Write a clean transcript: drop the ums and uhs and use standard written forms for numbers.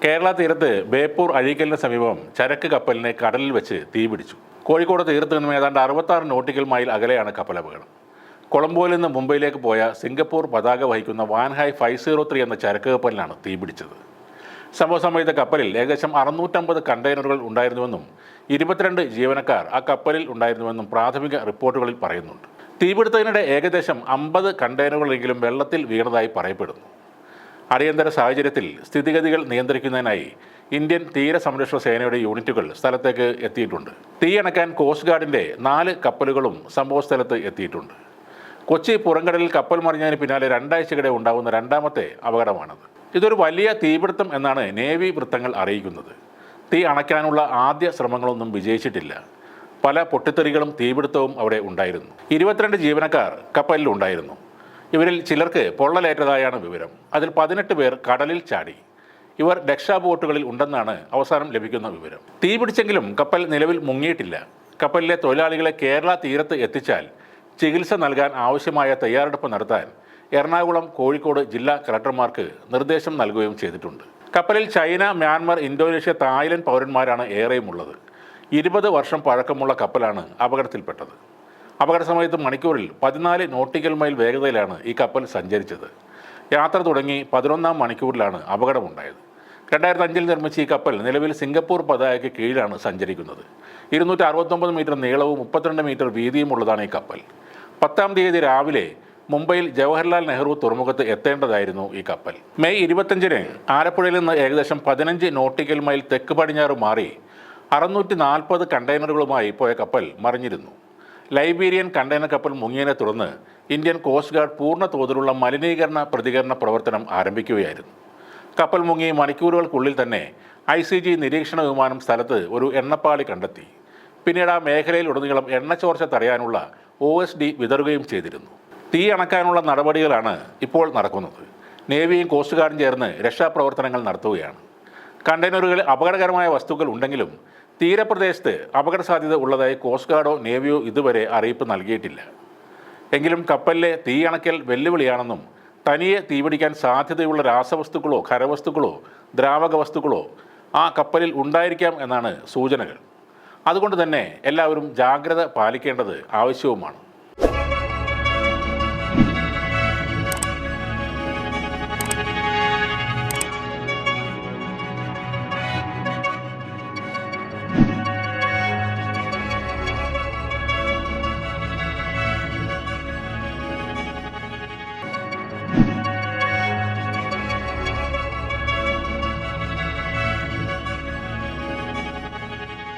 കേരള തീരത്ത് ബേപ്പൂർ അഴീക്കലിന് സമീപം ചരക്ക് കപ്പലിനെ കടലിൽ വെച്ച് തീപിടിച്ചു. കോഴിക്കോട് തീരത്ത് നിന്നും ഏതാണ്ട് 66 നോട്ടിക്കൽ മൈൽ അകലെയാണ് കപ്പലപകടം. കൊളംബോയിൽ നിന്ന് മുംബൈയിലേക്ക് പോയ സിംഗപ്പൂർ പതാക വഹിക്കുന്ന വാൻഹായ് 503 എന്ന ചരക്ക് കപ്പലിനാണ് തീപിടിച്ചത്. സംഭവ സമയത്ത് കപ്പലിൽ ഏകദേശം 650 കണ്ടെയ്നറുകൾ ഉണ്ടായിരുന്നുവെന്നും 22 ജീവനക്കാർ ആ കപ്പലിൽ ഉണ്ടായിരുന്നുവെന്നും പ്രാഥമിക റിപ്പോർട്ടുകളിൽ പറയുന്നുണ്ട്. തീപിടുത്തത്തിനിടെ ഏകദേശം 50 കണ്ടെയ്നറുകളെങ്കിലും വെള്ളത്തിൽ വീണതായി പറയപ്പെടുന്നു. അടിയന്തര സാഹചര്യത്തിൽ സ്ഥിതിഗതികൾ നിയന്ത്രിക്കുന്നതിനായി ഇന്ത്യൻ തീരസംരക്ഷണ സേനയുടെ യൂണിറ്റുകൾ സ്ഥലത്തേക്ക് എത്തിയിട്ടുണ്ട്. തീയണക്കാൻ കോസ്റ്റ് ഗാർഡിൻ്റെ 4 കപ്പലുകളും സംഭവസ്ഥലത്ത് എത്തിയിട്ടുണ്ട്. കൊച്ചി പുറംകടലിൽ കപ്പൽ മറിഞ്ഞതിന് പിന്നാലെ 2 ആഴ്ചക്കിടെ ഉണ്ടാകുന്ന രണ്ടാമത്തെ അപകടമാണത്. ഇതൊരു വലിയ തീപിടുത്തം എന്നാണ് നേവി വൃത്തങ്ങൾ അറിയിക്കുന്നത്. തീ അണയ്ക്കാനുള്ള ആദ്യ ശ്രമങ്ങളൊന്നും വിജയിച്ചിട്ടില്ല. പല പൊട്ടിത്തെറികളും തീപിടുത്തവും അവിടെ ഉണ്ടായിരുന്നു. 22 ജീവനക്കാർ കപ്പലിൽ ഉണ്ടായിരുന്നു. ഇവരിൽ ചിലർക്ക് പൊള്ളലേറ്റതായാണ് വിവരം. അതിൽ 18 പേർ കടലിൽ ചാടി. ഇവർ രക്ഷാബോട്ടുകളിൽ ഉണ്ടെന്നാണ് അവസാനം ലഭിക്കുന്ന വിവരം. തീ പിടിച്ചെങ്കിലും കപ്പൽ നിലവിൽ മുങ്ങിയിട്ടില്ല. കപ്പലിലെ തൊഴിലാളികളെ കേരള തീരത്ത് എത്തിച്ചാൽ ചികിത്സ നൽകാൻ ആവശ്യമായ തയ്യാറെടുപ്പ് നടത്താൻ എറണാകുളം, കോഴിക്കോട് ജില്ലാ കളക്ടർമാർക്ക് നിർദ്ദേശം നൽകുകയും ചെയ്തിട്ടുണ്ട്. കപ്പലിൽ ചൈന, മ്യാൻമർ, ഇന്തോനേഷ്യ, തായ്ലൻഡ് പൗരന്മാരാണ് ഏറെയും ഉള്ളത്. 20 വർഷം പഴക്കമുള്ള കപ്പലാണ് അപകടത്തിൽപ്പെട്ടത്. അപകട സമയത്ത് മണിക്കൂറിൽ 14 നോട്ടിക്കൽ മൈൽ വേഗതയിലാണ് ഈ കപ്പൽ സഞ്ചരിച്ചത്. യാത്ര തുടങ്ങി 11-ാം മണിക്കൂറിലാണ് അപകടമുണ്ടായത്. 2005-ൽ നിർമ്മിച്ച ഈ കപ്പൽ നിലവിൽ സിംഗപ്പൂർ പതാകയ്ക്ക് കീഴിലാണ് സഞ്ചരിക്കുന്നത്. 269 മീറ്റർ നീളവും 32 മീറ്റർ വീതിയും ഉള്ളതാണ് ഈ കപ്പൽ. 10-ാം തീയതി രാവിലെ മുംബൈയിൽ ജവഹർലാൽ നെഹ്റു തുറമുഖത്ത് എത്തേണ്ടതായിരുന്നു ഈ കപ്പൽ. മെയ് 25-ന് ആലപ്പുഴയിൽ നിന്ന് ഏകദേശം 15 നോട്ടിക്കൽ മൈൽ തെക്ക് പടിഞ്ഞാറ് മാറി 640 കണ്ടെയ്നറുകളുമായി പോയ കപ്പൽ മറിഞ്ഞിരുന്നു. ലൈബീരിയൻ കണ്ടെയ്നർ കപ്പൽ മുങ്ങിയതിനെ തുടർന്ന് ഇന്ത്യൻ കോസ്റ്റ് ഗാർഡ് പൂർണ്ണ തോതിലുള്ള മലിനീകരണ പ്രതികരണ പ്രവർത്തനം ആരംഭിക്കുകയായിരുന്നു. കപ്പൽ മുങ്ങി മണിക്കൂറുകൾക്കുള്ളിൽ തന്നെ ICG നിരീക്ഷണ വിമാനം സ്ഥലത്ത് ഒരു എണ്ണപ്പാളി കണ്ടെത്തി. പിന്നീട് ആ മേഖലയിലുടനീളം എണ്ണച്ചോർച്ച തടയാനുള്ള OSD വിതറുകയും ചെയ്തിരുന്നു. തീ അണക്കാനുള്ള നടപടികളാണ് ഇപ്പോൾ നടക്കുന്നത്. നേവിയും കോസ്റ്റ് ഗാർഡും ചേർന്ന് രക്ഷാപ്രവർത്തനങ്ങൾ നടത്തുകയാണ്. കണ്ടെയ്നറുകളിൽ അപകടകരമായ വസ്തുക്കൾ ഉണ്ടെങ്കിലും തീരപ്രദേശത്ത് അപകട സാധ്യത ഉള്ളതായി കോസ്റ്റ് ഗാർഡോ നേവിയോ ഇതുവരെ അറിയിപ്പ് നൽകിയിട്ടില്ല. എങ്കിലും കപ്പലിലെ തീയണക്കൽ വെല്ലുവിളിയാണെന്നും തനിയെ തീപിടിക്കാൻ സാധ്യതയുള്ള രാസവസ്തുക്കളോ ഖരവസ്തുക്കളോ ദ്രാവക വസ്തുക്കളോ ആ കപ്പലിൽ ഉണ്ടായിരിക്കാം എന്നാണ് സൂചനകൾ. അതുകൊണ്ട് തന്നെ എല്ലാവരും ജാഗ്രത പാലിക്കേണ്ടത് ആവശ്യവുമാണ്.